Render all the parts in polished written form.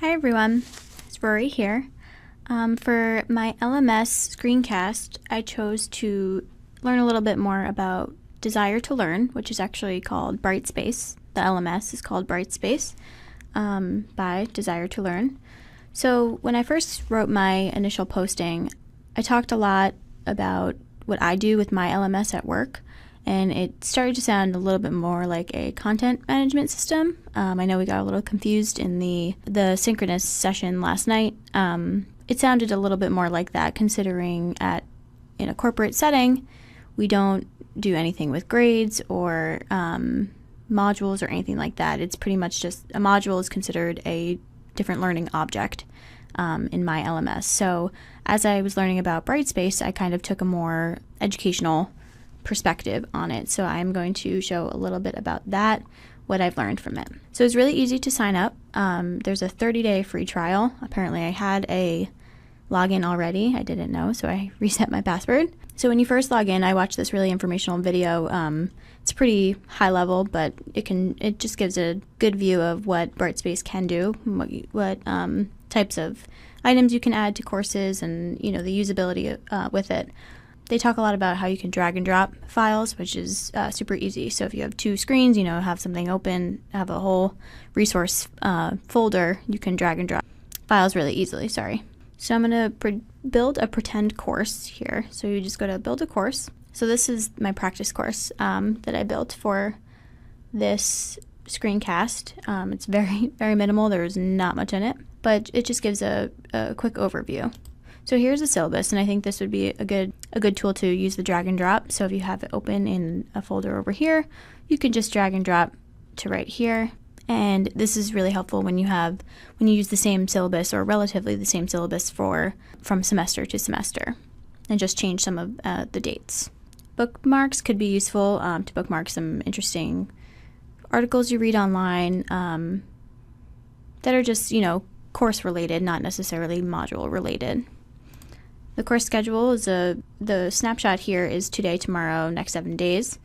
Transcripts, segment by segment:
Hi everyone, it's Rory here. For my LMS screencast, I chose to learn a little bit more about Desire to Learn, which is actually called Brightspace. The LMS is called Brightspace by Desire to Learn. So when I first wrote my initial posting, I talked a lot about what I do with my LMS at work, and it started to sound a little bit more like a content management system. I know we got a little confused in the synchronous session last night. It sounded a little bit more like that, considering in a corporate setting, we don't do anything with grades or modules or anything like that. It's pretty much just a module is considered a different learning object in my LMS. So as I was learning about Brightspace, I kind of took a more educational perspective on it. So I'm going to show a little bit about that, what I've learned from it. So it's really easy to sign up. There's a 30-day free trial. Apparently I had a login already. I didn't know, so I reset my password. So when you first log in, I watched this really informational video. It's pretty high level, but it just gives a good view of what Brightspace can do, what types of items you can add to courses, and the usability with it. They talk a lot about how you can drag and drop files, which is super easy. So if you have two screens, have something open, have a whole resource folder, you can drag and drop files really easily. So I'm going to build a pretend course here. So you just go to build a course. So this is my practice course that I built for this screencast. It's very, very minimal. There's not much in it, but it just gives a quick overview. So here's the syllabus, and I think this would be a good tool to use the drag and drop. So if you have it open in a folder over here, you can just drag and drop to right here. And this is really helpful when you use the same syllabus or relatively the same syllabus from semester to semester, and just change some of the dates. Bookmarks could be useful to bookmark some interesting articles you read online that are just course related, not necessarily module related. The course schedule is the snapshot here is today, tomorrow, next 7 days.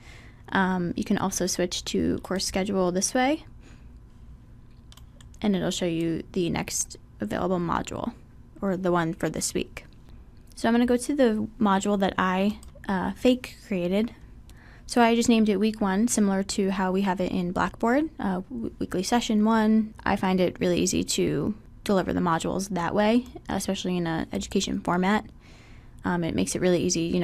You can also switch to course schedule this way, and it'll show you the next available module, or the one for this week. So I'm going to go to the module that I fake created. So I just named it week 1, similar to how we have it in Blackboard, weekly session 1. I find it really easy to deliver the modules that way, especially in an education format. It makes it really easy,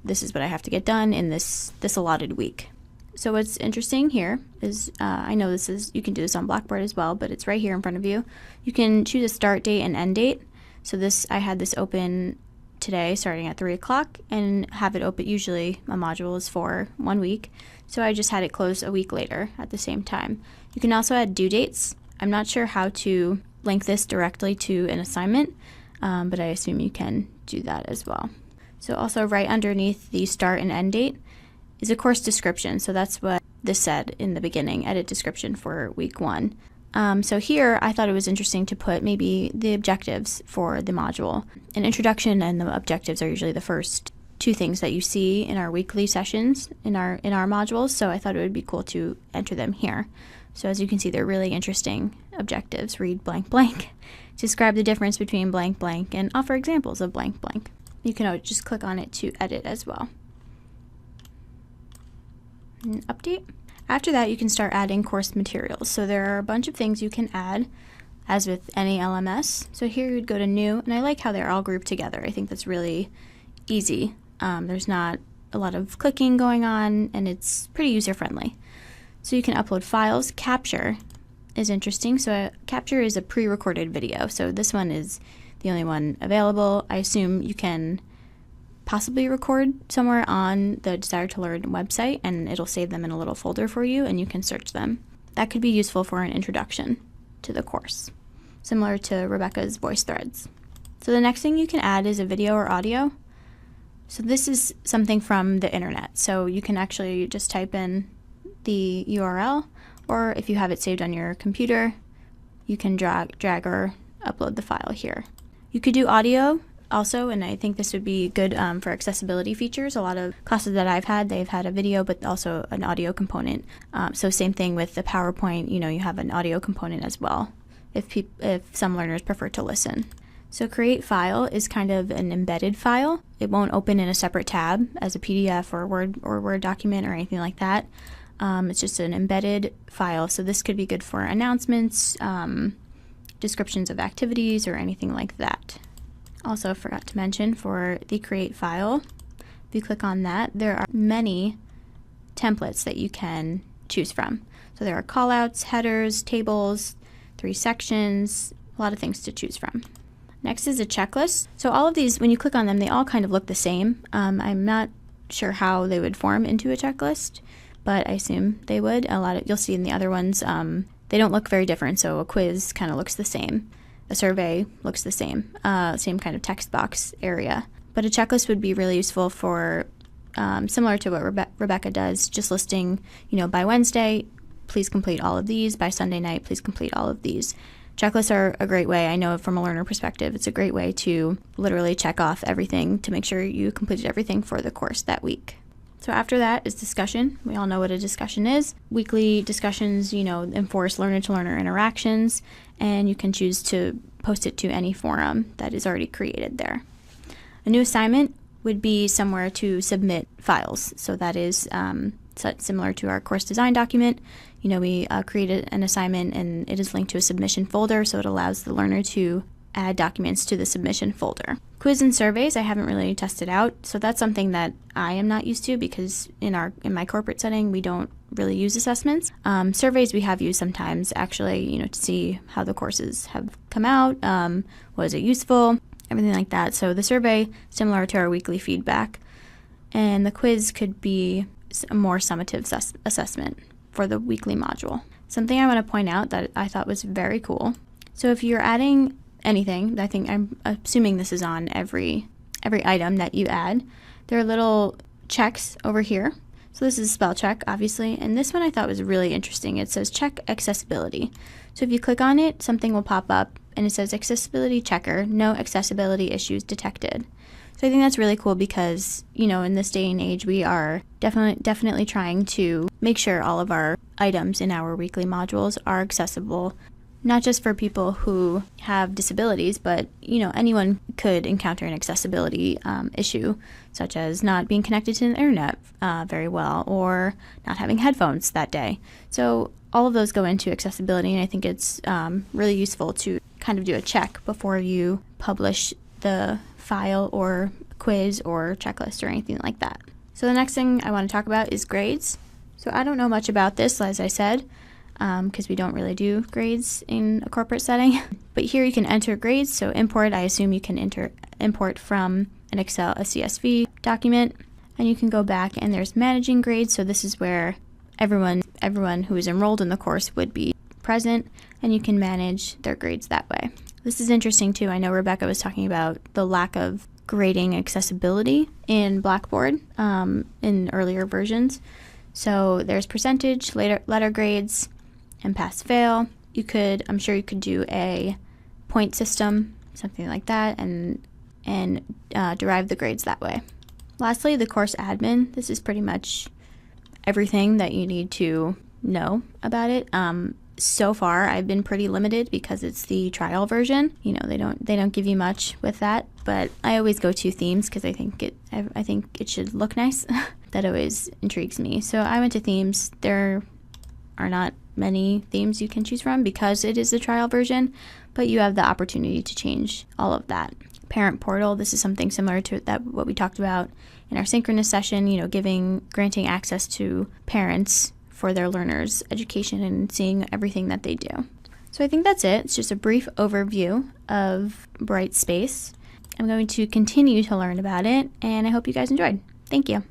this is what I have to get done in this allotted week. So what's interesting here is, I know you can do this on Blackboard as well, but it's right here in front of you. You can choose a start date and end date. So I had this open today starting at 3 o'clock and have it open. Usually a module is for 1 week. So I just had it close a week later at the same time. You can also add due dates. I'm not sure how to link this directly to an assignment, but I assume you can do that as well. So also right underneath the start and end date is a course description. So that's what this said in the beginning, edit description for week 1. So here I thought it was interesting to put maybe the objectives for the module. An introduction and the objectives are usually the first 2 things that you see in our weekly sessions in our modules. So I thought it would be cool to enter them here. So as you can see, they're really interesting objectives. Read blank blank, describe the difference between blank blank, and offer examples of blank blank. You can just click on it to edit as well. And update. After that, you can start adding course materials. So there are a bunch of things you can add, as with any LMS. So here you would go to new, and I like how they're all grouped together. I think that's really easy. There's not a lot of clicking going on, and it's pretty user-friendly. So you can upload files. Capture is interesting. So Capture is a pre-recorded video. So this one is the only one available. I assume you can possibly record somewhere on the Desire to Learn website, and it'll save them in a little folder for you, and you can search them. That could be useful for an introduction to the course, similar to Rebecca's voice threads. So the next thing you can add is a video or audio. So this is something from the internet. So you can actually just type in the URL, or if you have it saved on your computer, you can drag or upload the file here. You could do audio also, and I think this would be good for accessibility features. A lot of classes that I've had, they've had a video but also an audio component. So same thing with the PowerPoint, you have an audio component as well. if some learners prefer to listen. So create file is kind of an embedded file. It won't open in a separate tab as a PDF or Word document or anything like that. It's just an embedded file. So this could be good for announcements, descriptions of activities, or anything like that. Also forgot to mention, for the create file, if you click on that, there are many templates that you can choose from. So there are callouts, headers, tables, 3 sections, a lot of things to choose from. Next is a checklist. So all of these, when you click on them, they all kind of look the same. I'm not sure how they would form into a checklist, but I assume they would. You'll see in the other ones, they don't look very different. So a quiz kind of looks the same. A survey looks the same. Same kind of text box area. But a checklist would be really useful for, similar to what Rebecca does, just listing, by Wednesday, please complete all of these. By Sunday night, please complete all of these. Checklists are a great way. I know from a learner perspective, it's a great way to literally check off everything to make sure you completed everything for the course that week. So after that is discussion. We all know what a discussion is. Weekly discussions, enforce learner-to-learner interactions, and you can choose to post it to any forum that is already created there. A new assignment would be somewhere to submit files. So that is similar to our course design document. We created an assignment and it is linked to a submission folder, so it allows the learner to add documents to the submission folder. Quiz and surveys I haven't really tested out, so that's something that I am not used to because in my corporate setting we don't really use assessments. Surveys we have used sometimes actually, to see how the courses have come out, was it useful, everything like that. So the survey, similar to our weekly feedback, and the quiz could be a more summative assessment for the weekly module. Something I want to point out that I thought was very cool. So if you're adding anything, I'm assuming this is on every item that you add, there are little checks over here. So this is spell check, obviously, and this one I thought was really interesting. It says check accessibility. So if you click on it, something will pop up and it says accessibility checker, no accessibility issues detected. So I think that's really cool because, in this day and age, we are definitely trying to make sure all of our items in our weekly modules are accessible, not just for people who have disabilities, but, anyone could encounter an accessibility issue, such as not being connected to the internet very well or not having headphones that day. So all of those go into accessibility, and I think it's really useful to kind of do a check before you publish the file or quiz or checklist or anything like that. So the next thing I want to talk about is grades. So I don't know much about this, as I said, because we don't really do grades in a corporate setting. But here you can enter grades. So import, I assume you can import from an Excel, a CSV document, and you can go back and there's managing grades. So this is where everyone who is enrolled in the course would be present, and you can manage their grades that way. This is interesting too. I know Rebecca was talking about the lack of grading accessibility in Blackboard in earlier versions. So there's percentage, letter grades, and pass-fail. I'm sure you could do a point system, something like that, and derive the grades that way. Lastly, the course admin. This is pretty much everything that you need to know about it. So far, I've been pretty limited because it's the trial version. They don't give you much with that, but I always go to themes because I think it should look nice. That always intrigues me. So I went to themes. There are not many themes you can choose from because it is the trial version, but you have the opportunity to change all of that. Parent portal, this is something similar to what we talked about in our synchronous session, granting access to parents for their learners' education and seeing everything that they do. So I think that's it. It's just a brief overview of Brightspace. I'm going to continue to learn about it, and I hope you guys enjoyed. Thank you.